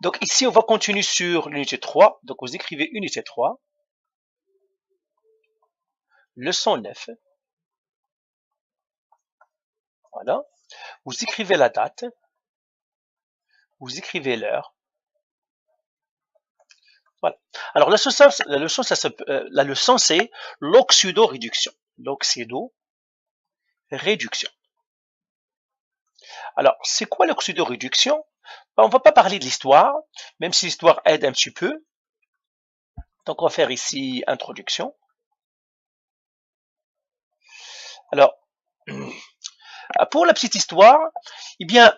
Donc ici, on va continuer sur l'unité 3. Donc vous écrivez unité 3, leçon 9. Voilà. Vous écrivez la date. Vous écrivez l'heure. Voilà. Alors la leçon, c'est l'oxydoréduction. L'oxydoréduction. Alors, c'est quoi l'oxydoréduction? On ne va pas parler de l'histoire, même si l'histoire aide un petit peu. Donc, on va faire ici introduction. Alors, pour la petite histoire, eh bien,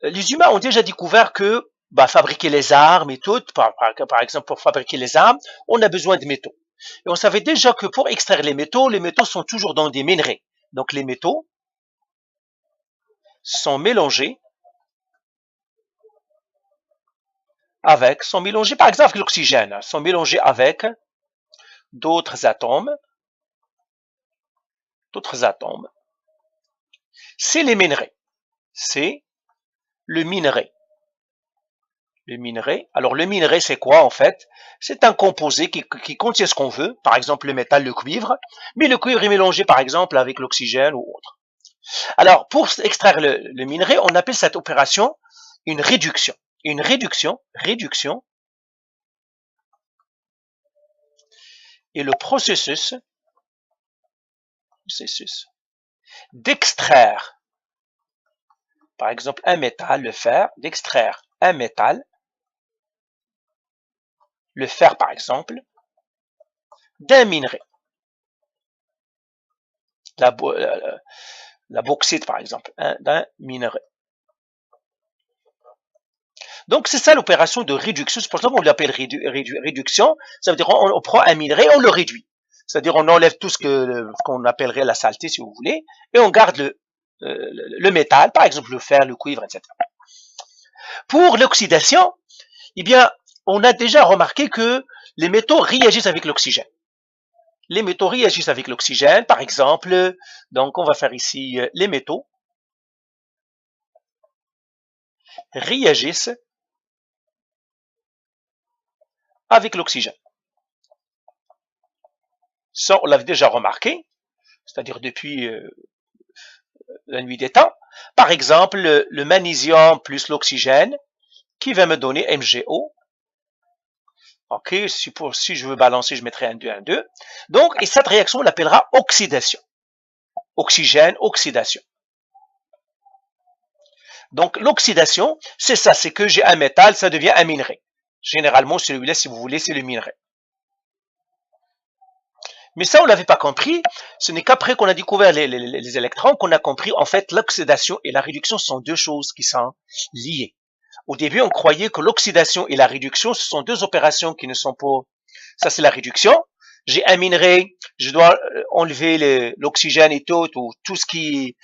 les humains ont déjà découvert que fabriquer les armes et tout, par exemple, pour fabriquer les armes, on a besoin de métaux. Et on savait déjà que pour extraire les métaux sont toujours dans des minerais. Donc, les métaux sont mélangés sont mélangés par exemple avec l'oxygène, sont mélangés avec d'autres atomes. C'est les minerais. C'est le minerai. Le minerai. Alors le minerai, c'est quoi en fait? C'est un composé qui contient ce qu'on veut, par exemple le métal, le cuivre, mais le cuivre est mélangé par exemple avec l'oxygène ou autre. Alors pour extraire le minerai, on appelle cette opération une réduction. Une réduction est le processus d'extraire, par exemple un métal, le fer, d'extraire un métal, le fer par exemple, d'un minerai. La bauxite par exemple, d'un minerai. Donc c'est ça l'opération de réduction, c'est pour ça qu'on l'appelle réduction, ça veut dire on prend un minerai, on le réduit. C'est-à-dire on enlève tout ce qu'on appellerait la saleté si vous voulez, et on garde le métal, par exemple le fer, le cuivre, etc. Pour l'oxydation, eh bien, on a déjà remarqué que les métaux réagissent avec l'oxygène. Les métaux réagissent avec l'oxygène, par exemple, donc on va faire ici les métaux réagissent avec l'oxygène. Ça, on l'avait déjà remarqué, c'est-à-dire depuis la nuit des temps. Par exemple, le magnésium plus l'oxygène, qui va me donner MgO. Ok, si je veux balancer, je mettrai un 2, un 2. Donc, et cette réaction, on l'appellera oxydation. Oxygène, oxydation. Donc, l'oxydation, c'est ça, c'est que j'ai un métal, ça devient un minerai. Généralement, celui-là, si vous voulez, c'est le minerai. Mais ça, on l'avait pas compris. Ce n'est qu'après qu'on a découvert les électrons qu'on a compris, en fait, l'oxydation et la réduction sont deux choses qui sont liées. Au début, on croyait que l'oxydation et la réduction, ce sont deux opérations qui ne sont pas... Ça, c'est la réduction. J'ai un minerai, je dois enlever l'oxygène et tout ce qui...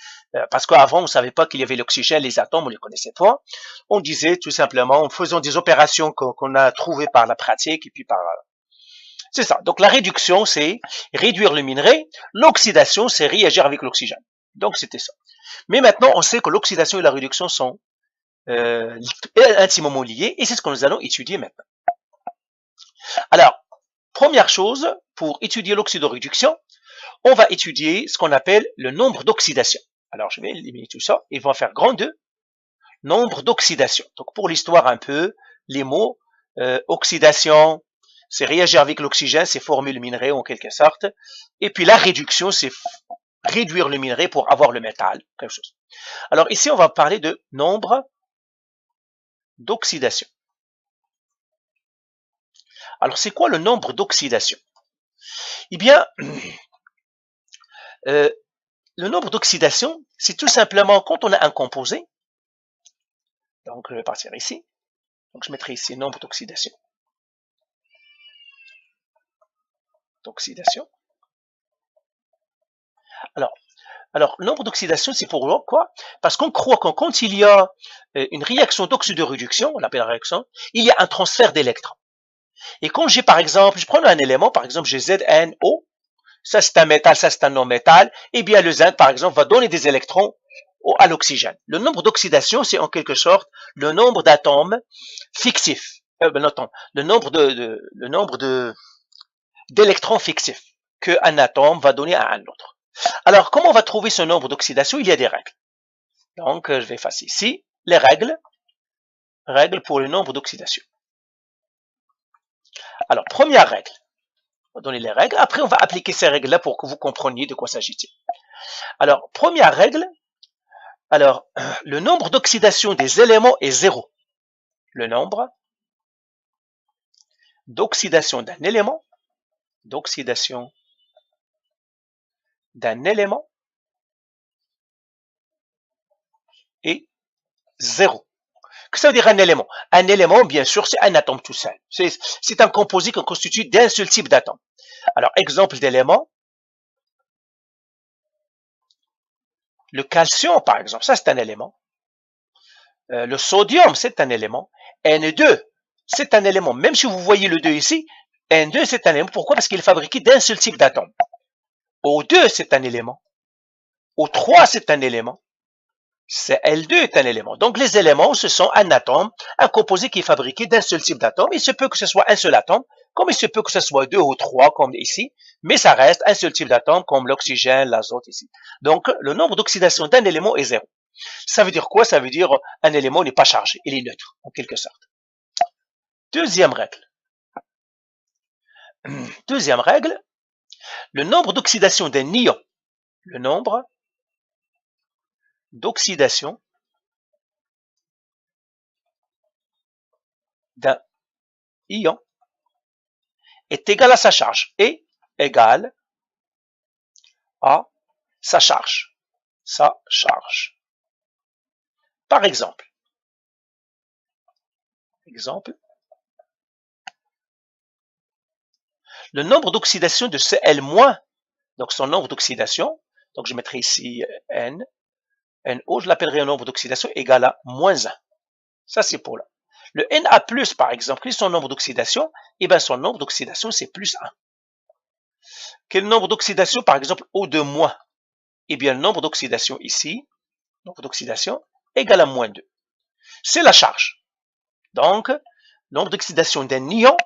Parce qu'avant, on ne savait pas qu'il y avait l'oxygène, les atomes, on ne les connaissait pas. On disait tout simplement, en faisant des opérations qu'on a trouvées par la pratique et puis par... C'est ça. Donc, la réduction, c'est réduire le minerai. L'oxydation, c'est réagir avec l'oxygène. Donc, c'était ça. Mais maintenant, on sait que l'oxydation et la réduction sont intimement liés, et c'est ce que nous allons étudier maintenant. Alors, première chose, pour étudier l'oxydoréduction, on va étudier ce qu'on appelle le nombre d'oxydation. Alors, je vais éliminer tout ça, et on va faire grand 2, nombre d'oxydation. Donc, pour l'histoire un peu, les mots, oxydation, c'est réagir avec l'oxygène, c'est former le minerai en quelque sorte, et puis la réduction, c'est réduire le minerai pour avoir le métal, quelque chose. Alors, ici, on va parler de nombre d'oxydation. Alors, c'est quoi le nombre d'oxydation? Eh bien, le nombre d'oxydation, c'est tout simplement quand on a un composé. Donc, je vais partir ici. Donc, je mettrai ici nombre d'oxydation. Alors, le nombre d'oxydation, c'est pour quoi? Parce qu'on croit que quand il y a une réaction d'oxydoréduction, on l'appelle réaction, il y a un transfert d'électrons. Et quand j'ai, par exemple, je prends un élément, par exemple, j'ai ZNO, ça c'est un métal, ça c'est un non-métal, et bien le zinc, par exemple, va donner des électrons à l'oxygène. Le nombre d'oxydation, c'est en quelque sorte le nombre d'atomes fictifs. Le nombre d'électrons fictifs qu'un atome va donner à un autre. Alors, comment on va trouver ce nombre d'oxydation? Il y a des règles. Donc, je vais effacer ici les règles pour le nombre d'oxydation. Alors, première règle. On va donner les règles. Après, on va appliquer ces règles-là pour que vous compreniez de quoi s'agit-il. Alors, première règle. Alors, le nombre d'oxydation des éléments est 0. Le nombre d'oxydation d'un élément, est 0. Que ça veut dire un élément? Un élément, bien sûr, c'est un atome tout seul. C'est un composé qui constitue d'un seul type d'atome. Alors, exemple d'élément, le calcium, par exemple, ça c'est un élément. Le sodium, c'est un élément. N2, c'est un élément. Même si vous voyez le 2 ici, N2, c'est un élément. Pourquoi? Parce qu'il est fabriqué d'un seul type d'atome. O2, c'est un élément. O3, c'est un élément. L2 est un élément. Donc, les éléments, ce sont un atome, un composé qui est fabriqué d'un seul type d'atome. Il se peut que ce soit un seul atome, comme il se peut que ce soit 2 ou 3, comme ici, mais ça reste un seul type d'atome, comme l'oxygène, l'azote ici. Donc, le nombre d'oxydation d'un élément est 0. Ça veut dire quoi? Ça veut dire un élément n'est pas chargé, il est neutre, en quelque sorte. Deuxième règle. Deuxième règle, le nombre d'oxydation d'un ion. Le nombre d'oxydation d'un ion est égal à sa charge. Et égal à sa charge. Par exemple, le nombre d'oxydation de Cl-, donc son nombre d'oxydation, donc je mettrai ici N, NO, je l'appellerai un nombre d'oxydation égal à moins 1. Ça, c'est pour là. Le Na+, par exemple, quel est son nombre d'oxydation? Eh bien, son nombre d'oxydation, c'est plus 1. Quel nombre d'oxydation, par exemple, O2-? Eh bien, le nombre d'oxydation ici, nombre d'oxydation, égal à moins 2. C'est la charge. Donc, le nombre d'oxydation d'un ion,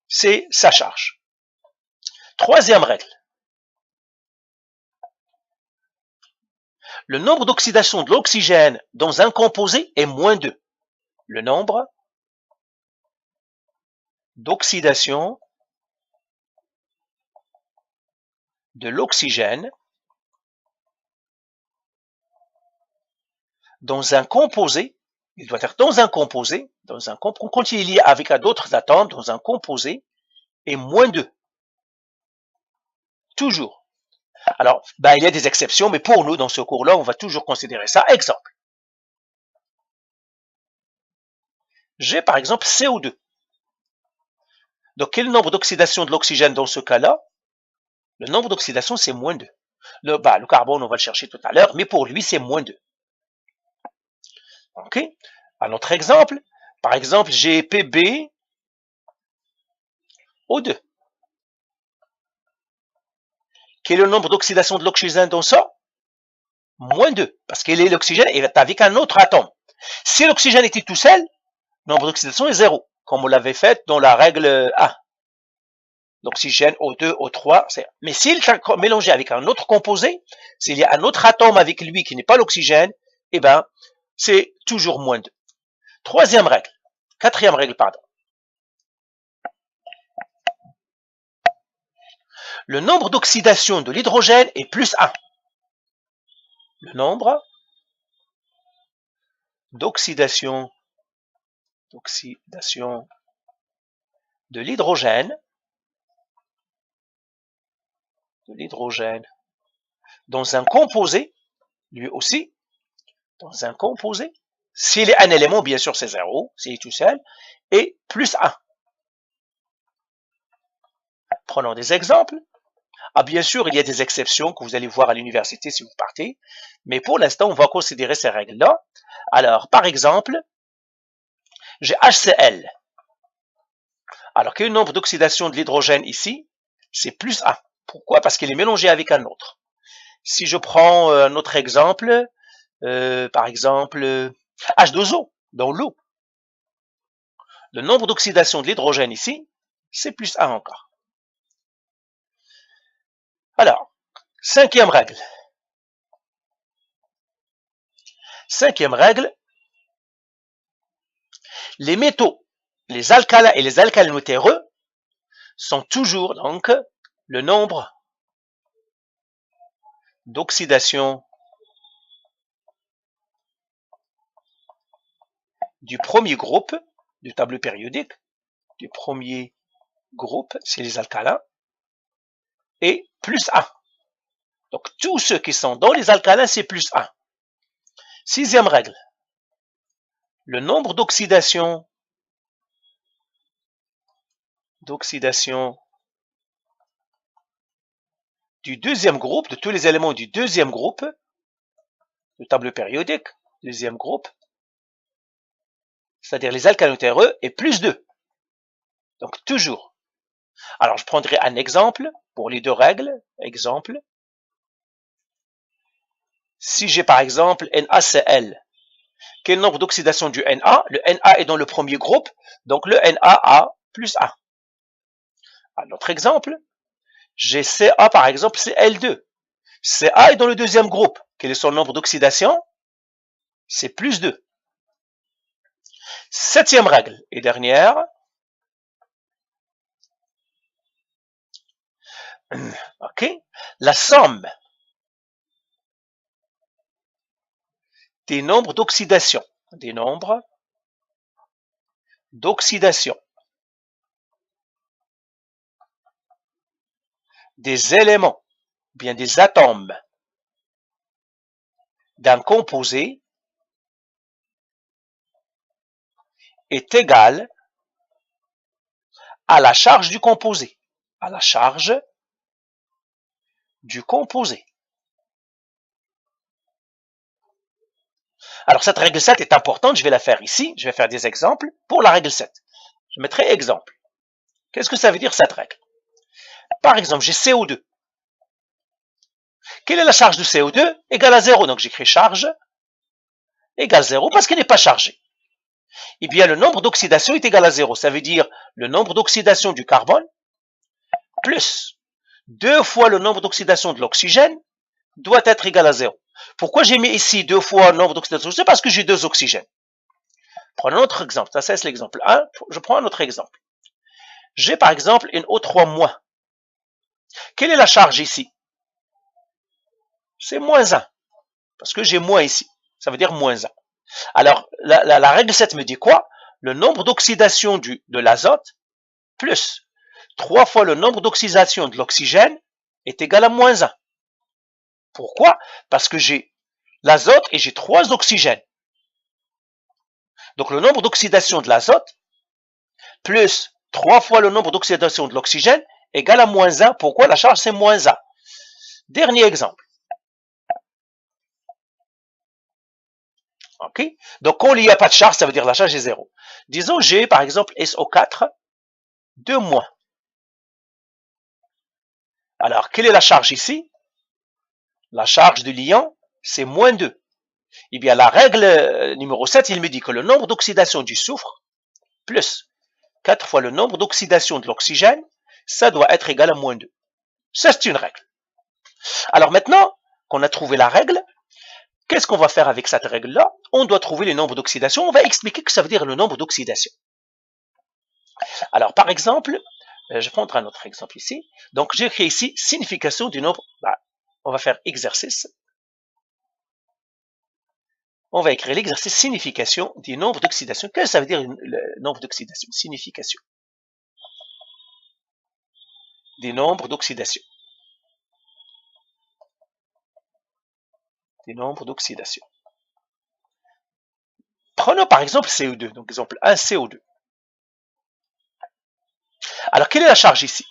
c'est sa charge. Troisième règle. Le nombre d'oxydation de l'oxygène dans un composé est moins 2. Le nombre d'oxydation de l'oxygène dans un composé, il doit être dans un composé, quand il est lié avec d'autres atomes, dans un composé, est moins 2. Toujours. Alors, il y a des exceptions, mais pour nous, dans ce cours-là, on va toujours considérer ça. Exemple. J'ai par exemple CO2. Donc, quel nombre d'oxydation de l'oxygène dans ce cas-là? Le nombre d'oxydation, c'est moins 2. Le carbone, on va le chercher tout à l'heure, mais pour lui, c'est moins 2. OK? Un autre exemple. Par exemple, j'ai PbO2. Quel est le nombre d'oxydation de l'oxygène dans ça? Moins 2, parce que l'oxygène est avec un autre atome. Si l'oxygène était tout seul, le nombre d'oxydation est 0, comme on l'avait fait dans la règle 1. L'oxygène O2, O3, mais s'il est mélangé avec un autre composé, s'il y a un autre atome avec lui qui n'est pas l'oxygène, eh ben, c'est toujours moins 2. Quatrième règle, pardon. Le nombre d'oxydation de l'hydrogène est plus 1. Le nombre d'oxydation de l'hydrogène dans un composé, lui aussi, dans un composé, s'il est un élément, bien sûr, c'est 0, s'il est tout seul, et plus 1. Prenons des exemples. Bien sûr, il y a des exceptions que vous allez voir à l'université si vous partez, mais pour l'instant, on va considérer ces règles-là. Alors, par exemple, j'ai HCl. Alors, quel est le nombre d'oxydation de l'hydrogène ici? C'est plus 1. Pourquoi? Parce qu'il est mélangé avec un autre. Si je prends un autre exemple, par exemple, H2O dans l'eau. Le nombre d'oxydation de l'hydrogène ici, c'est plus 1 encore. Alors, cinquième règle. Cinquième règle, les métaux, les alcalins et les alcalino terreux sont toujours donc le nombre d'oxydation du premier groupe du tableau périodique, du premier groupe, c'est les alcalins, et plus 1. Donc tous ceux qui sont dans les alcalins, c'est plus 1. Sixième règle, le nombre d'oxydation du deuxième groupe, de tous les éléments du deuxième groupe, du tableau périodique, deuxième groupe, c'est-à-dire les alcalino terreux, est plus 2. Donc toujours. Alors je prendrai un exemple pour les deux règles. Exemple. Si j'ai par exemple NaCl, quel nombre d'oxydation du Na? Le Na est dans le premier groupe, donc le Na a plus 1. Un autre exemple, j'ai Ca par exemple, c'est L2. Ca est dans le deuxième groupe. Quel est son nombre d'oxydation? C'est plus 2. Septième règle et dernière. Ok, la somme des nombres d'oxydation, des éléments, bien des atomes d'un composé est égale à la charge du composé, Alors cette règle 7 est importante, je vais la faire ici, je vais faire des exemples pour la règle 7. Je mettrai exemple. Qu'est-ce que ça veut dire cette règle? Par exemple, j'ai CO2. Quelle est la charge de CO2? Égale à 0, donc j'écris charge égale 0 parce qu'il n'est pas chargé. Eh bien, le nombre d'oxydation est égal à 0. Ça veut dire le nombre d'oxydation du carbone plus 2 fois le nombre d'oxydation de l'oxygène doit être égal à 0. Pourquoi j'ai mis ici 2 fois le nombre d'oxydation? C'est parce que j'ai 2 oxygènes. Prenons un autre exemple. Ça, c'est l'exemple 1. Je prends un autre exemple. J'ai par exemple une O3-. Quelle est la charge ici? C'est moins 1. Parce que j'ai moins ici. Ça veut dire moins 1. Alors, la règle 7 me dit quoi? Le nombre d'oxydation de l'azote plus 3 fois le nombre d'oxydation de l'oxygène est égal à moins 1. Pourquoi? Parce que j'ai l'azote et j'ai 3 oxygènes. Donc le nombre d'oxydation de l'azote plus 3 fois le nombre d'oxydation de l'oxygène égale à moins 1. Pourquoi? La charge c'est moins 1. Dernier exemple. Ok? Donc quand il n'y a pas de charge, ça veut dire la charge est 0. Disons j'ai par exemple SO4 2-. Alors quelle est la charge ici? La charge de l'ion c'est moins 2. Eh bien la règle numéro 7, il me dit que le nombre d'oxydation du soufre plus 4 fois le nombre d'oxydation de l'oxygène, ça doit être égal à moins 2. Ça c'est une règle. Alors maintenant qu'on a trouvé la règle, qu'est-ce qu'on va faire avec cette règle-là? On doit trouver le nombre d'oxydation. On va expliquer ce que ça veut dire le nombre d'oxydation. Alors, par exemple, je vais prendre un autre exemple ici. Donc, j'ai écrit ici signification du nombre. On va faire exercice. On va écrire l'exercice signification du nombre d'oxydation. Qu'est-ce que ça veut dire le nombre d'oxydation? Signification des nombres d'oxydation. Des nombres d'oxydation. Prenons par exemple CO2. Donc, exemple 1, CO2. Alors, quelle est la charge ici?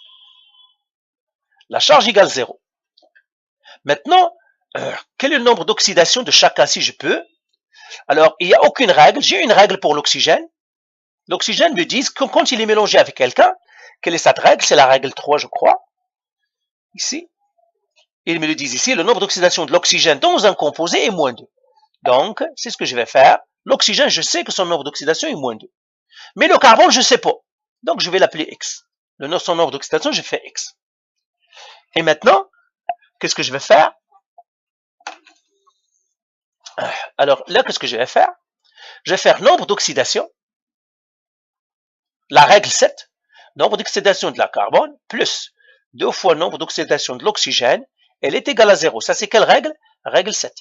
La charge égale 0. Maintenant, quel est le nombre d'oxydation de chacun si je peux? Alors, il n'y a aucune règle. J'ai une règle pour l'oxygène. L'oxygène me dit que quand il est mélangé avec quelqu'un, quelle est cette règle? C'est la règle 3, je crois. Ici. Ils me le disent ici, le nombre d'oxydation de l'oxygène dans un composé est moins 2. Donc, c'est ce que je vais faire. L'oxygène, je sais que son nombre d'oxydation est moins 2. Mais le carbone, je ne sais pas. Donc, je vais l'appeler X. Son nombre d'oxydation, je fais X. Et maintenant, qu'est-ce que je vais faire? Alors, là, qu'est-ce que je vais faire? Je vais faire nombre d'oxydation, la règle 7, nombre d'oxydation de la carbone, plus 2 fois nombre d'oxydation de l'oxygène, elle est égale à 0. Ça, c'est quelle règle? Règle 7.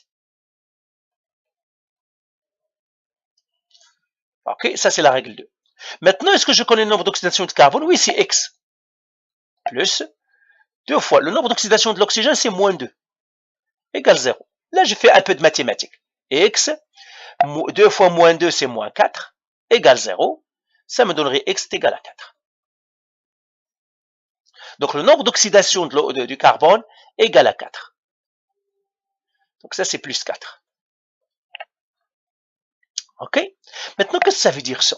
Ok, ça, c'est la règle 2. Maintenant, est-ce que je connais le nombre d'oxydation de carbone? Oui, c'est X. Plus 2 fois le nombre d'oxydation de l'oxygène, c'est moins 2. Égale 0. Là, je fais un peu de mathématiques. X, 2 fois moins 2, c'est moins 4, égale 0. Ça me donnerait X est égal à 4. Donc, le nombre d'oxydation du carbone est égal à 4. Donc, ça, c'est plus 4. OK? Maintenant, qu'est-ce que ça veut dire, ça?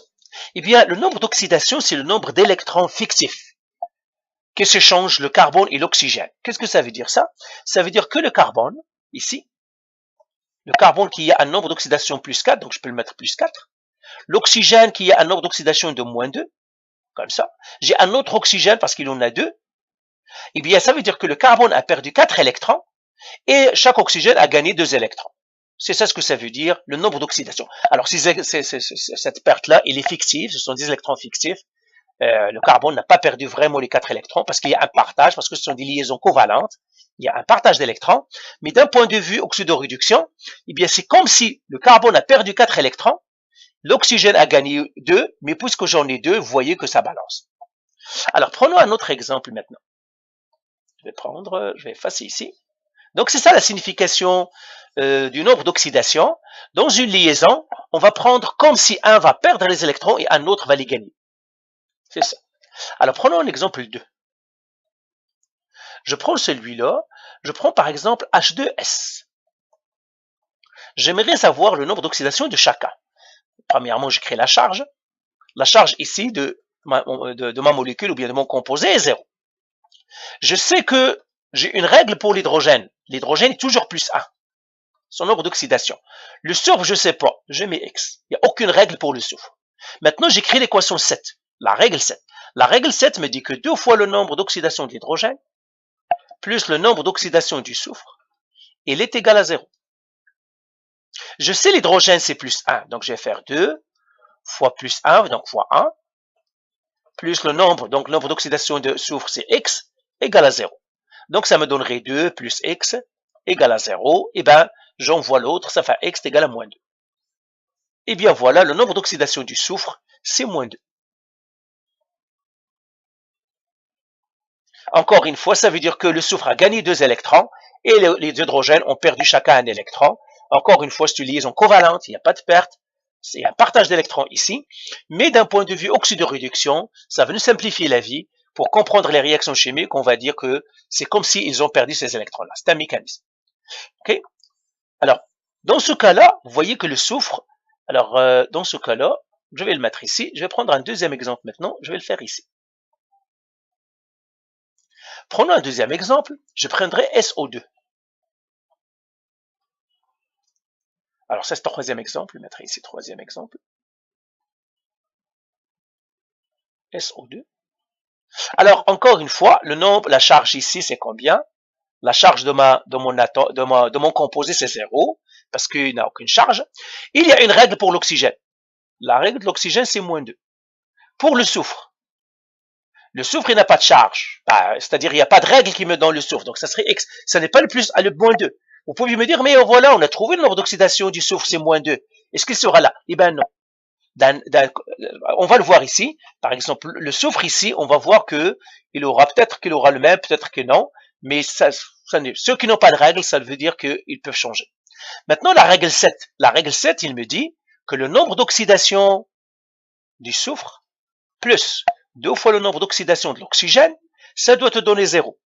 Eh bien, le nombre d'oxydation, c'est le nombre d'électrons fictifs que s'échangent le carbone et l'oxygène. Qu'est-ce que ça veut dire, ça? Ça veut dire que le carbone, ici, le carbone qui a un nombre d'oxydation plus 4, donc je peux le mettre plus 4. L'oxygène qui a un nombre d'oxydation de moins 2, comme ça. J'ai un autre oxygène parce qu'il en a 2. Eh bien, ça veut dire que le carbone a perdu 4 électrons et chaque oxygène a gagné 2 électrons. C'est ça ce que ça veut dire, le nombre d'oxydation. Alors, cette perte-là, elle est fictive, ce sont des électrons fictifs. Le carbone n'a pas perdu vraiment les 4 électrons parce qu'il y a un partage, parce que ce sont des liaisons covalentes. Il y a un partage d'électrons. Mais d'un point de vue oxydoréduction, eh bien, c'est comme si le carbone a perdu 4 électrons, l'oxygène a gagné 2, mais puisque j'en ai 2, vous voyez que ça balance. Alors, prenons un autre exemple maintenant. Je vais effacer ici. Donc, c'est ça la signification du nombre d'oxydation. Dans une liaison, on va prendre comme si un va perdre les électrons et un autre va les gagner. C'est ça. Alors, prenons un exemple 2. Je prends celui-là. Je prends par exemple H2S. J'aimerais savoir le nombre d'oxydation de chacun. Premièrement, je crée la charge. La charge ici de ma molécule ou bien de mon composé est 0. Je sais que j'ai une règle pour l'hydrogène. L'hydrogène est toujours plus 1. Son nombre d'oxydation. Le soufre, je ne sais pas. Je mets X. Il n'y a aucune règle pour le soufre. Maintenant, j'écris l'équation 7. La règle 7. La règle 7 me dit que 2 fois le nombre d'oxydation de l'hydrogène plus le nombre d'oxydation du soufre, il est égal à 0. Je sais l'hydrogène c'est plus 1. Donc, je vais faire 2 fois plus 1, donc fois 1, plus le nombre, donc le nombre d'oxydation de soufre c'est X, égal à 0. Donc, ça me donnerait 2 plus X égale à 0. Et bien, j'envoie l'autre, ça fait X égale à moins 2. Et bien voilà, le nombre d'oxydation du soufre, c'est moins 2. Encore une fois, ça veut dire que le soufre a gagné 2 électrons et les hydrogènes ont perdu chacun un électron. Encore une fois, c'est une liaison covalente, il n'y a pas de perte. C'est un partage d'électrons ici. Mais d'un point de vue oxydoréduction, ça va nous simplifier la vie. Pour comprendre les réactions chimiques, on va dire que c'est comme s'ils ont perdu ces électrons-là. C'est un mécanisme. Okay? Alors, dans ce cas-là, vous voyez que le soufre, alors dans ce cas-là, je vais le mettre ici. Je vais prendre un deuxième exemple maintenant. Je vais le faire ici. Prenons un deuxième exemple. Je prendrai SO2. Alors, ça, c'est le troisième exemple. Je mettrai ici troisième exemple. SO2. Alors, encore une fois, le nombre, la charge ici, c'est combien? La charge de mon composé, c'est 0, parce qu'il n'a aucune charge. Il y a une règle pour l'oxygène. La règle de l'oxygène, c'est moins 2. Pour le soufre, il n'a pas de charge. C'est-à-dire, il n'y a pas de règle qui me donne le soufre. Donc, ça serait X. Ça n'est pas le plus à le moins 2. Vous pouvez me dire, mais voilà, on a trouvé le nombre d'oxydation du soufre, c'est moins 2. Est-ce qu'il sera là? Eh bien, non. On va le voir ici. Par exemple, le soufre ici, on va voir que peut-être qu'il aura le même, peut-être que non. Mais ceux qui n'ont pas de règle, ça veut dire qu'ils peuvent changer. Maintenant, la règle 7. La règle 7, il me dit que le nombre d'oxydation du soufre plus 2 fois le nombre d'oxydation de l'oxygène, ça doit te donner 0.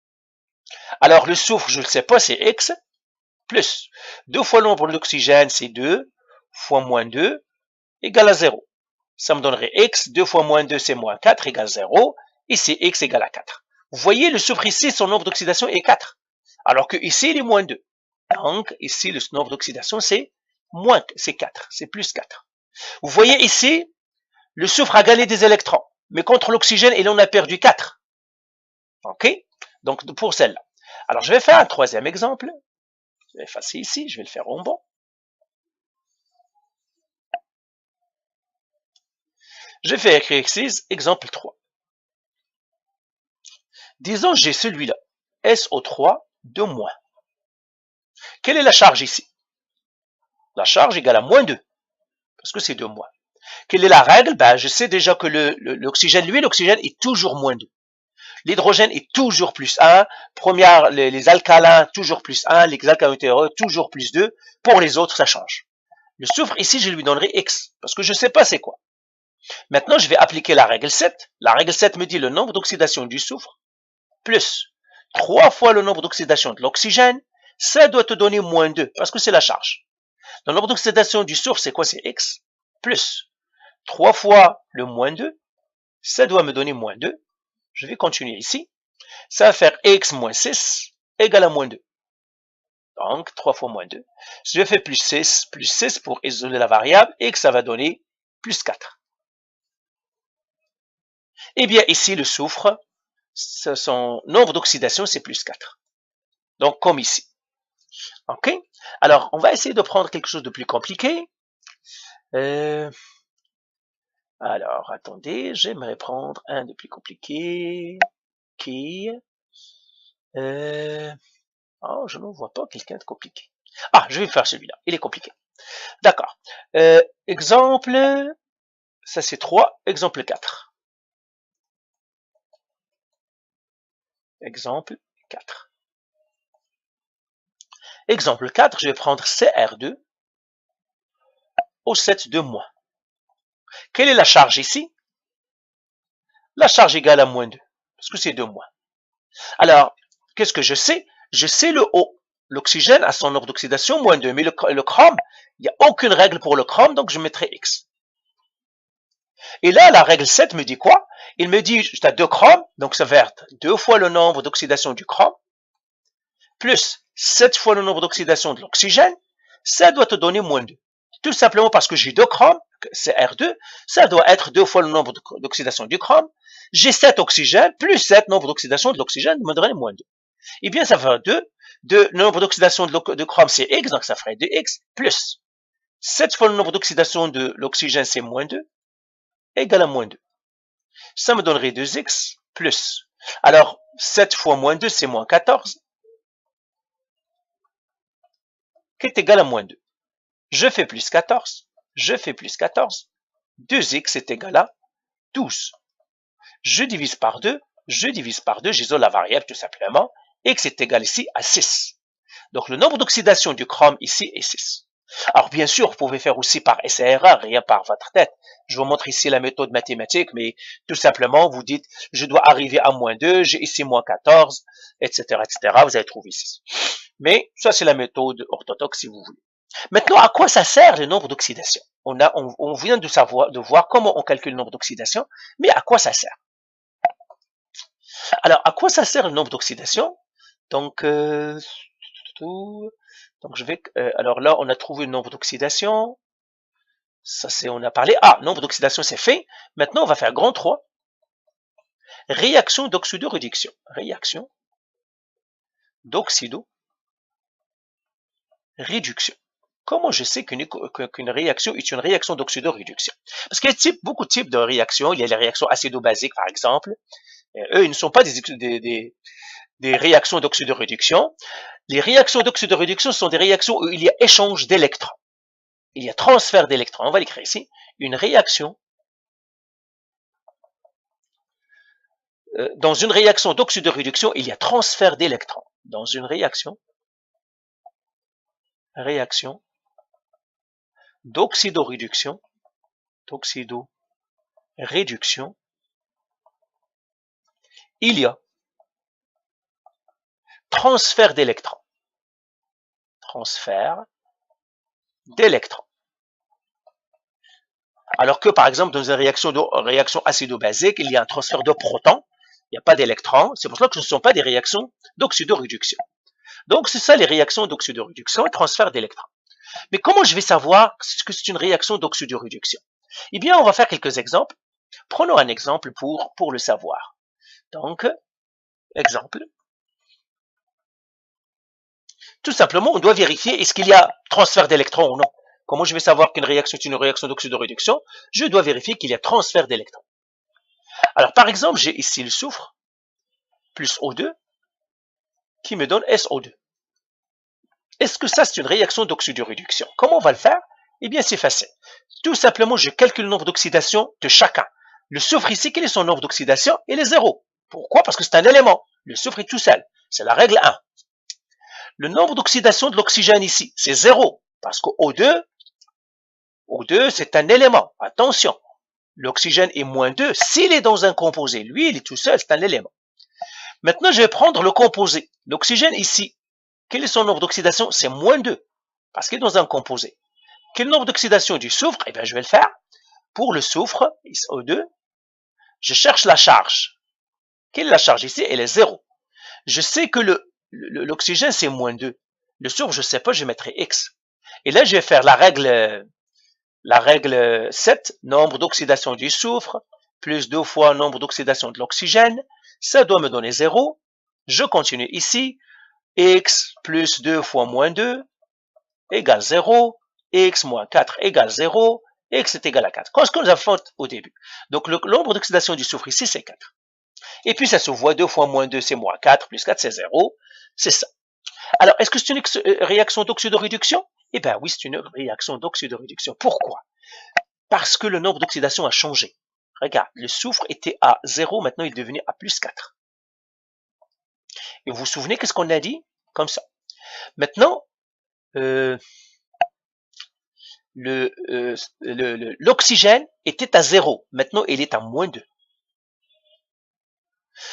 Alors, le soufre, je ne le sais pas, c'est X, plus 2 fois le nombre d'oxygène, c'est 2, fois moins 2, égale à 0. Ça me donnerait X, 2 fois moins 2, c'est moins 4, égale 0, ici, X égale à 4. Vous voyez, le soufre ici, son nombre d'oxydation est 4, alors que ici, il est moins 2. Donc, ici, le nombre d'oxydation, c'est moins, c'est 4, c'est plus 4. Vous voyez ici, le soufre a gagné des électrons, mais contre l'oxygène, il en a perdu 4. OK? Donc, pour celle-là. Alors, je vais faire un troisième exemple. Je vais effacer ici, je vais le faire en bon. Je vais écrire ici, exemple 3. Disons, j'ai celui-là, SO3 de moins. Quelle est la charge ici? La charge égale à moins 2, parce que c'est 2 moins. Quelle est la règle? Ben, je sais déjà que l'oxygène, lui, l'oxygène est toujours moins 2. L'hydrogène est toujours plus 1. Première, les alcalins, toujours plus 1. Les alcalins terreux, toujours plus 2. Pour les autres, ça change. Le soufre, ici, je lui donnerai X, parce que je ne sais pas c'est quoi. Maintenant, je vais appliquer la règle 7. La règle 7 me dit le nombre d'oxydation du soufre plus 3 fois le nombre d'oxydation de l'oxygène, ça doit te donner moins 2, parce que c'est la charge. Le nombre d'oxydation du soufre, c'est quoi? C'est X plus 3 fois le moins 2, ça doit me donner moins 2. Je vais continuer ici. Ça va faire X moins 6 égale à moins 2. Donc, 3 fois moins 2. Je vais faire plus 6 pour isoler la variable, et que ça va donner plus 4. Eh bien, ici, le soufre, son nombre d'oxydation, c'est plus 4. Donc, comme ici. OK? Alors, on va essayer de prendre quelque chose de plus compliqué. Alors, attendez, j'aimerais prendre un de plus compliqué. Qui? Oh, je ne vois pas quelqu'un de compliqué. Ah, je vais faire celui-là. Il est compliqué. D'accord. Exemple, ça c'est 3. Exemple 4. Exemple 4. Exemple 4, je vais prendre CR2 au 7 de moins. Quelle est la charge ici? La charge égale à moins 2, parce que c'est 2 moins. Alors, qu'est-ce que je sais? Je sais le O. L'oxygène a son nombre d'oxydation, moins 2. Mais le chrome, il n'y a aucune règle pour le chrome, donc je mettrai X. Et là, la règle 7 me dit quoi? Il me dit, tu as 2 chromes, donc ça va être 2 fois le nombre d'oxydation du chrome, plus 7 fois le nombre d'oxydation de l'oxygène, ça doit te donner moins 2. Tout simplement parce que j'ai 2 chromes, c'est R2, ça doit être 2 fois le nombre d'oxydation du chrome, j'ai 7 oxygènes, plus 7 nombre d'oxydation de l'oxygène, me donnerait moins 2. Eh bien, ça fait 2. Le nombre d'oxydation de chrome, c'est X, donc ça ferait 2X, plus 7 fois le nombre d'oxydation de l'oxygène, c'est moins 2, égale à moins 2. Ça me donnerait 2X, plus. Alors, 7 fois moins 2, c'est moins 14, qui est égal à moins 2. Je fais plus 14, je fais plus 14, 2X est égal à 12. Je divise par 2, j'isole la variable tout simplement, X est égal ici à 6. Donc le nombre d'oxydation du chrome ici est 6. Alors bien sûr, vous pouvez faire aussi par essai erreur, rien par votre tête. Je vous montre ici la méthode mathématique, mais tout simplement, vous dites, je dois arriver à moins 2, j'ai ici moins 14, etc., etc. Vous allez trouver 6. Mais ça, c'est la méthode orthodoxe si vous voulez. Maintenant, à quoi ça sert le nombre d'oxydation? On vient de voir comment on calcule le nombre d'oxydation, mais à quoi ça sert? Alors, à quoi ça sert le nombre d'oxydation? Donc, je vais. Alors là, on a trouvé le nombre d'oxydation. Ça, c'est, on a parlé. Ah, nombre d'oxydation, c'est fait. Maintenant, on va faire grand 3. Réaction d'oxydoréduction. Réaction d'oxydoréduction. Comment je sais qu'une réaction est une réaction d'oxydoréduction? Parce qu'il y a beaucoup de types de réactions. Il y a les réactions acido-basiques, par exemple. Eux, ils ne sont pas des réactions d'oxydoréduction. Les réactions d'oxydoréduction sont des réactions où il y a échange d'électrons. Il y a transfert d'électrons. On va l'écrire ici. Une réaction. Dans une réaction d'oxydoréduction, il y a transfert d'électrons. Dans une réaction d'oxydoréduction, il y a transfert d'électrons. Alors que, par exemple, dans une réaction acido-basique, il y a un transfert de protons, il n'y a pas d'électrons, c'est pour cela que ce ne sont pas des réactions d'oxydoréduction. Donc, c'est ça les réactions d'oxydoréduction et transfert d'électrons. Mais comment je vais savoir que c'est une réaction d'oxydoréduction? Eh bien, on va faire quelques exemples. Prenons un exemple pour le savoir. Donc, exemple. Tout simplement, on doit vérifier est-ce qu'il y a transfert d'électrons ou non. Comment je vais savoir qu'une réaction est une réaction d'oxydoréduction? Je dois vérifier qu'il y a transfert d'électrons. Alors, par exemple, j'ai ici le soufre plus O2 qui me donne SO2. Est-ce que ça, c'est une réaction d'oxydoréduction? Comment on va le faire? Eh bien, c'est facile. Tout simplement, je calcule le nombre d'oxydation de chacun. Le soufre ici, quel est son nombre d'oxydation? Il est 0. Pourquoi? Parce que c'est un élément. Le soufre est tout seul. C'est la règle 1. Le nombre d'oxydation de l'oxygène ici, c'est 0. Parce que O2, c'est un élément. Attention. L'oxygène est moins 2 s'il est dans un composé. Lui, il est tout seul, c'est un élément. Maintenant, je vais prendre le composé. L'oxygène ici, quel est son nombre d'oxydation? C'est moins 2, parce qu'il est dans un composé. Quel nombre d'oxydation du soufre? Eh bien, je vais le faire. Pour le soufre, O2, je cherche la charge. Quelle est la charge ici? Elle est 0. Je sais que l'oxygène, c'est moins 2. Le soufre, je ne sais pas, je mettrai X. Et là, je vais faire la règle 7, nombre d'oxydation du soufre, plus 2 fois nombre d'oxydation de l'oxygène. Ça doit me donner 0. Je continue ici. X plus 2 fois moins 2 égale 0. X moins 4 égale 0. X est égal à 4. Comme ce que nous avons fait au début. Donc, le nombre d'oxydation du soufre ici, c'est 4. Et puis, ça se voit 2 fois moins 2, c'est moins 4, plus 4, c'est 0. C'est ça. Alors, est-ce que c'est une réaction d'oxydoréduction? Eh bien, oui, c'est une réaction d'oxydoréduction. Pourquoi? Parce que le nombre d'oxydation a changé. Regarde, le soufre était à 0, maintenant il est devenu à plus 4. Et vous vous souvenez qu'est-ce qu'on a dit? Comme ça. Maintenant, l'oxygène était à 0. Maintenant, il est à moins 2.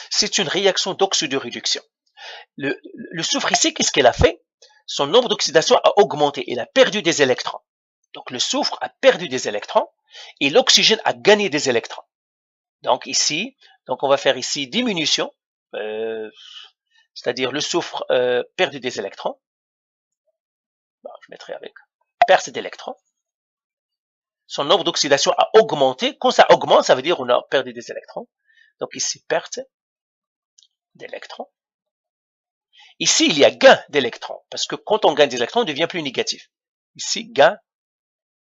C'est une réaction d'oxydoréduction. Le soufre ici, qu'est-ce qu'il a fait? Son nombre d'oxydation a augmenté. Il a perdu des électrons. Donc, le soufre a perdu des électrons et l'oxygène a gagné des électrons. Donc, ici, on va faire ici diminution, c'est-à-dire le soufre perdu des électrons. Bon, je mettrai avec perte d'électrons. Son nombre d'oxydation a augmenté. Quand ça augmente, ça veut dire qu'on a perdu des électrons. Donc ici, perte d'électrons. Ici, il y a gain d'électrons, parce que quand on gagne des électrons, on devient plus négatif. Ici, gain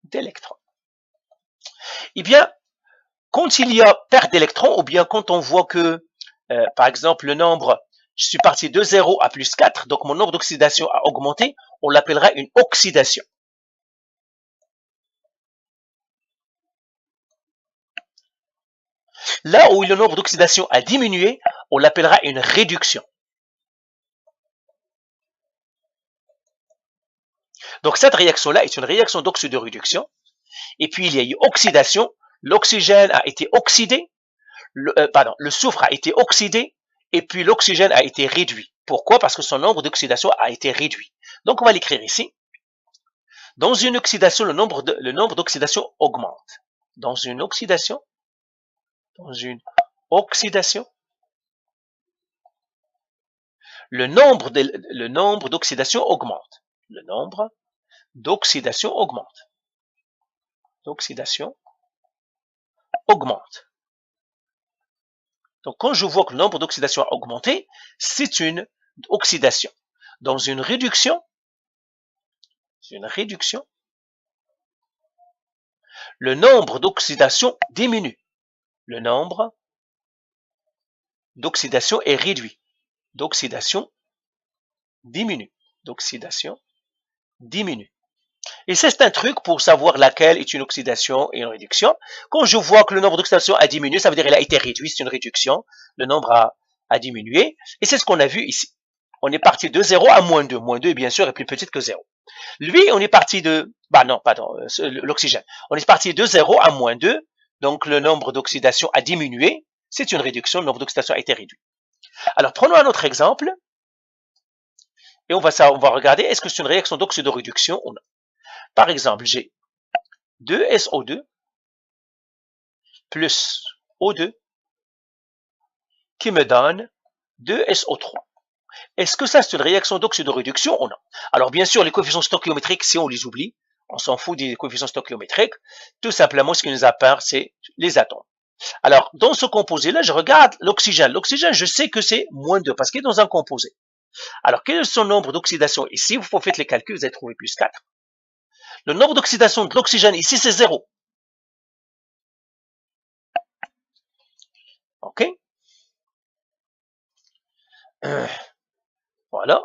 d'électrons. Eh bien, quand il y a perte d'électrons, ou bien quand on voit que, par exemple, le nombre, je suis parti de 0 à plus 4, donc mon nombre d'oxydation a augmenté, on l'appellera une oxydation. Là où le nombre d'oxydation a diminué, on l'appellera une réduction. Donc cette réaction-là est une réaction d'oxydoréduction. Et puis il y a eu oxydation. L'oxygène a été oxydé. Le soufre a été oxydé. Et puis l'oxygène a été réduit. Pourquoi? Parce que son nombre d'oxydation a été réduit. Donc on va l'écrire ici. Dans une oxydation, le nombre d'oxydation augmente. Dans une oxydation, le nombre d'oxydation augmente. Le nombre d'oxydation augmente. D'oxydation augmente. Donc, quand je vois que le nombre d'oxydation a augmenté, c'est une oxydation. Dans une réduction, le nombre d'oxydation diminue. Le nombre d'oxydation est réduit. D'oxydation diminue. D'oxydation diminue. Et c'est un truc pour savoir laquelle est une oxydation et une réduction. Quand je vois que le nombre d'oxydation a diminué, ça veut dire qu'il a été réduit, c'est une réduction. Le nombre a diminué. Et c'est ce qu'on a vu ici. On est parti de 0 à moins 2. Moins 2, bien sûr, est plus petite que 0. Lui, on est parti de... l'oxygène. On est parti de 0 à moins 2. Donc, le nombre d'oxydation a diminué. C'est une réduction. Le nombre d'oxydation a été réduit. Alors, prenons un autre exemple. Et on va regarder, est-ce que c'est une réaction d'oxydoréduction ou non. Par exemple, j'ai 2SO2 plus O2 qui me donne 2SO3. Est-ce que ça, c'est une réaction d'oxydoréduction ou non? Alors, bien sûr, les coefficients stoichiométriques, si on les oublie, on s'en fout des coefficients stoichiométriques. Tout simplement, ce qui nous apparaît, c'est les atomes. Alors, dans ce composé-là, je regarde l'oxygène. L'oxygène, je sais que c'est moins 2 parce qu'il est dans un composé. Alors, quel est son nombre d'oxydation ici? Vous faites les calculs, vous allez trouver plus 4. Le nombre d'oxydation de l'oxygène ici, c'est 0. OK? Voilà.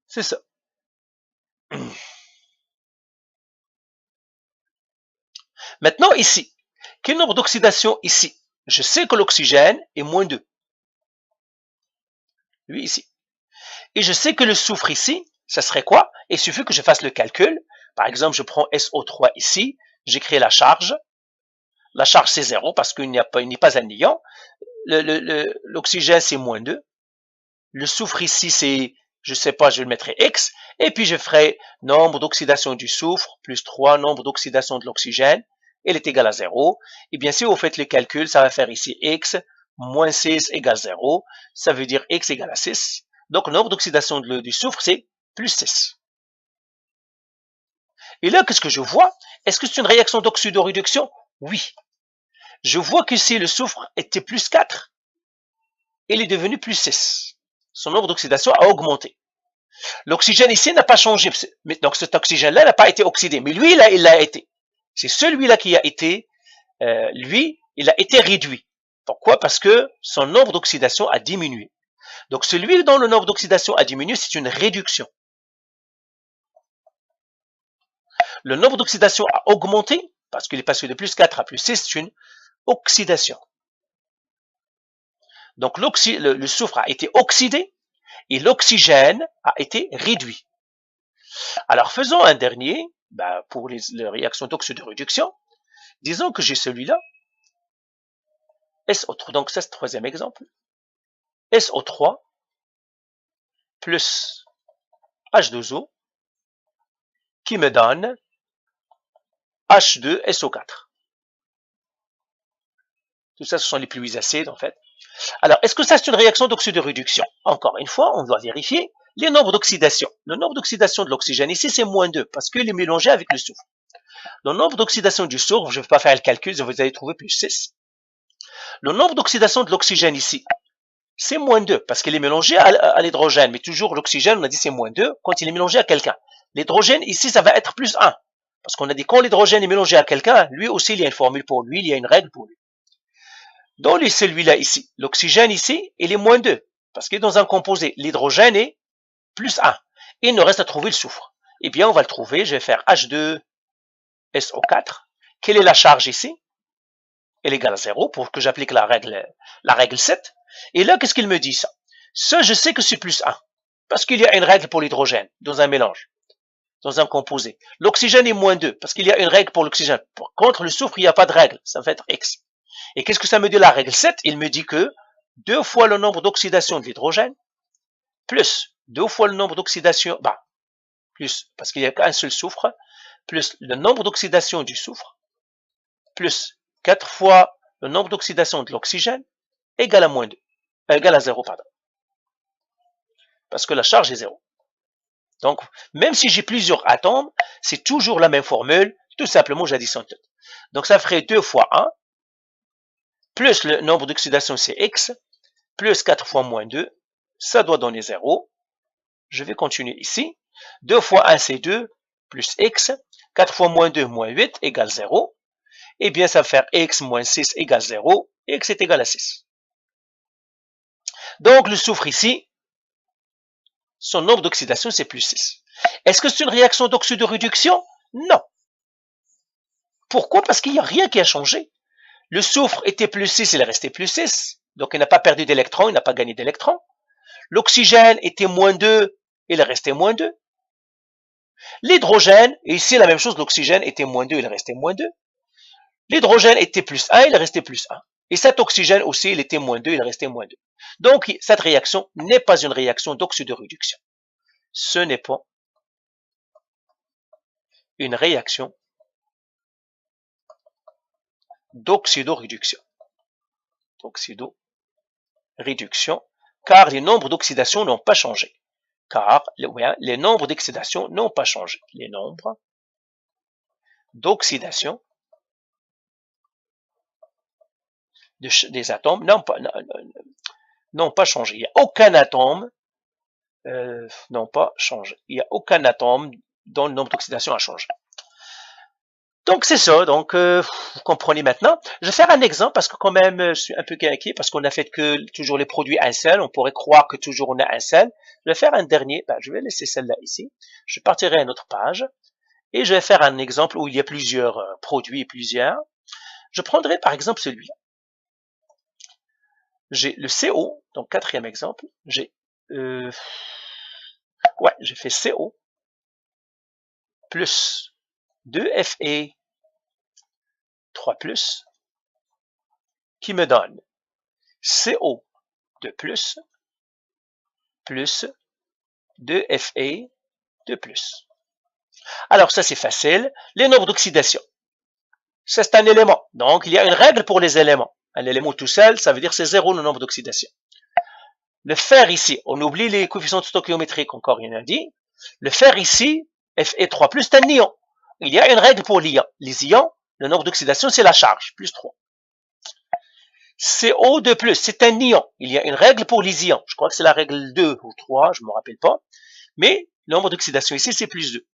C'est ça. Maintenant, ici, quel nombre d'oxydation ici? Je sais que l'oxygène est moins 2. Lui, ici. Et je sais que le soufre ici, ça serait quoi? Il suffit que je fasse le calcul. Par exemple, je prends SO3 ici, j'écris la charge. La charge, c'est 0 parce qu'il n'est pas un ion. L'oxygène, c'est moins 2. Le soufre ici, c'est, je sais pas, je le mettrai X. Et puis, je ferai nombre d'oxydation du soufre plus 3, nombre d'oxydation de l'oxygène. Elle est égale à 0. Et bien, si vous faites le calcul, ça va faire ici X moins 6 égale 0. Ça veut dire X égale à 6. Donc, le nombre d'oxydation du soufre, c'est plus 6. Et là, qu'est-ce que je vois? Est-ce que c'est une réaction d'oxydoréduction? Oui. Je vois que si le soufre était plus 4, il est devenu plus 6. Son nombre d'oxydation a augmenté. L'oxygène ici n'a pas changé. Donc cet oxygène-là n'a pas été oxydé. Mais lui, là, il l'a été. C'est celui-là qui a été, lui, il a été réduit. Pourquoi? Parce que son nombre d'oxydation a diminué. Donc celui dont le nombre d'oxydation a diminué, c'est une réduction. Le nombre d'oxydation a augmenté, parce qu'il est passé de plus 4 à plus 6, c'est une oxydation. Donc le soufre a été oxydé et l'oxygène a été réduit. Alors faisons un dernier, pour les réactions d'oxydoréduction. Disons que j'ai celui-là, SO3, donc ça c'est le troisième exemple, SO3 plus H2O qui me donne H2SO4. Tout ça, ce sont les pluies acides en fait. Alors, est-ce que ça c'est une réaction d'oxydoréduction? Encore une fois, on doit vérifier les nombres d'oxydation. Le nombre d'oxydation de l'oxygène ici, c'est moins 2 parce qu'il est mélangé avec le soufre. Le nombre d'oxydation du soufre, je ne vais pas faire le calcul, vous allez trouver plus 6. Le nombre d'oxydation de l'oxygène ici, c'est moins 2 parce qu'il est mélangé à l'hydrogène. Mais toujours l'oxygène, on a dit c'est moins 2 quand il est mélangé à quelqu'un. L'hydrogène ici, ça va être plus 1. Parce qu'on a dit quand l'hydrogène est mélangé à quelqu'un, lui aussi, il y a une formule pour lui, il y a une règle pour lui. Dans celui-là ici, l'oxygène ici, il est moins 2. Parce qu'il est dans un composé. L'hydrogène est plus 1. Il nous reste à trouver le soufre. Eh bien, on va le trouver. Je vais faire H2SO4. Quelle est la charge ici? Elle est égale à 0 pour que j'applique la règle 7. Et là, qu'est-ce qu'il me dit ça? Ça, je sais que c'est plus 1. Parce qu'il y a une règle pour l'hydrogène dans un mélange, dans un composé. L'oxygène est moins 2 parce qu'il y a une règle pour l'oxygène. Contre le soufre, il n'y a pas de règle. Ça va être X. Et qu'est-ce que ça me dit la règle 7? Il me dit que 2 fois le nombre d'oxydation de l'hydrogène plus 2 fois le nombre d'oxydation, plus, parce qu'il n'y a qu'un seul soufre, plus le nombre d'oxydation du soufre, plus 4 fois le nombre d'oxydation de l'oxygène, égale à moins 2, égale à 0, pardon. Parce que la charge est 0. Donc, même si j'ai plusieurs atomes, c'est toujours la même formule, tout simplement j'additionne tout. Donc ça ferait 2 fois 1, plus le nombre d'oxydation c'est x, plus 4 fois moins 2, ça doit donner 0. Je vais continuer ici. 2 fois 1 c'est 2, plus x, 4 fois moins 2, moins 8, égale 0. Eh bien, ça va faire x moins 6 égale 0, x est égal à 6. Donc, le soufre ici, son nombre d'oxydation, c'est plus 6. Est-ce que c'est une réaction d'oxydoréduction? Non. Pourquoi? Parce qu'il n'y a rien qui a changé. Le soufre était plus 6, il est resté plus 6. Donc, il n'a pas perdu d'électrons, il n'a pas gagné d'électrons. L'oxygène était moins 2, il est resté moins 2. L'hydrogène, et ici la même chose, l'oxygène était moins 2, il est resté moins 2. L'hydrogène était plus 1, il est resté plus 1. Et cet oxygène aussi, il était moins 2, il est resté moins 2. Donc, cette réaction n'est pas une réaction d'oxydoréduction. Ce n'est pas une réaction d'oxydoréduction. réduction, car les nombres d'oxydation n'ont pas changé. Car les nombres d'oxydation n'ont pas changé. Les nombres d'oxydation des atomes n'ont pas changé. Il n'y a aucun atome n'ont pas changé. Il n'y a aucun atome dont le nombre d'oxydation a changé. Donc c'est ça, donc vous comprenez maintenant. Je vais faire un exemple parce que quand même je suis un peu inquiet parce qu'on a fait que toujours les produits un seul, on pourrait croire que toujours on a un seul. Je vais faire un dernier, je vais laisser celle-là ici. Je partirai à une autre page et je vais faire un exemple où il y a plusieurs produits et plusieurs. Je prendrai par exemple celui-là. J'ai le CO, donc quatrième exemple, j'ai fait CO plus 2Fe 3+, qui me donne CO de plus 2Fe de plus. Alors ça c'est facile. Les nombres d'oxydation. Ça c'est un élément. Donc il y a une règle pour les éléments. Un élément tout seul, ça veut dire c'est 0 le nombre d'oxydation. Le fer ici, on oublie les coefficients stoichiométriques, encore il y en a dit. Le fer ici, Fe3+, c'est un ion. Il y a une règle pour l'ion. Les ions, le nombre d'oxydation, c'est la charge, plus 3. CO2+, c'est un ion. Il y a une règle pour les ions. Je crois que c'est la règle 2 ou 3, je ne me rappelle pas. Mais le nombre d'oxydation ici, c'est plus 2.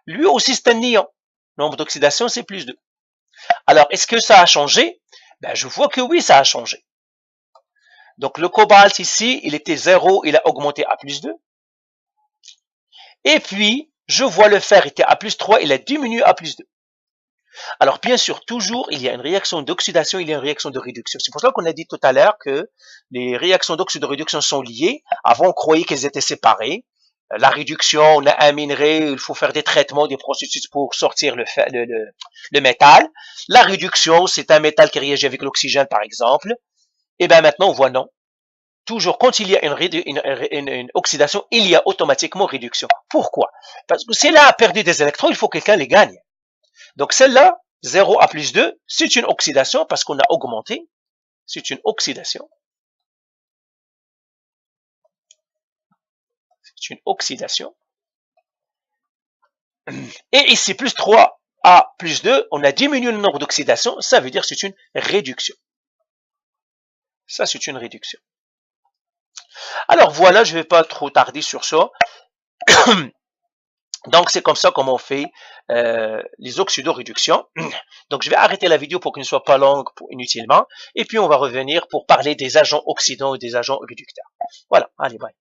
Lui aussi, c'est un ion. Le nombre d'oxydation, c'est plus 2. Alors, est-ce que ça a changé? Je vois que oui, ça a changé. Donc, le cobalt ici, il était 0, il a augmenté à plus 2. Et puis, je vois le fer était à plus 3, il a diminué à plus 2. Alors, bien sûr, toujours, il y a une réaction d'oxydation, il y a une réaction de réduction. C'est pour ça qu'on a dit tout à l'heure que les réactions d'oxydation sont liées. Avant, on croyait qu'elles étaient séparées. La réduction, on a un minerai, il faut faire des traitements, des processus pour sortir le métal. La réduction, c'est un métal qui réagit avec l'oxygène, par exemple. Et bien maintenant, on voit non. Toujours, quand il y a une oxydation, il y a automatiquement réduction. Pourquoi? Parce que si là a perdu des électrons, il faut que quelqu'un les gagne. Donc celle-là, 0 à plus 2, c'est une oxydation parce qu'on a augmenté. C'est une oxydation. C'est une oxydation. Et ici, plus 3 à plus 2, on a diminué le nombre d'oxydation. Ça veut dire que c'est une réduction. Ça, c'est une réduction. Alors voilà, je ne vais pas trop tarder sur ça. Donc c'est comme ça qu'on fait les oxydoréductions. Donc je vais arrêter la vidéo pour qu'elle ne soit pas longue inutilement. Et puis on va revenir pour parler des agents oxydants et des agents réducteurs. Voilà, allez, bye.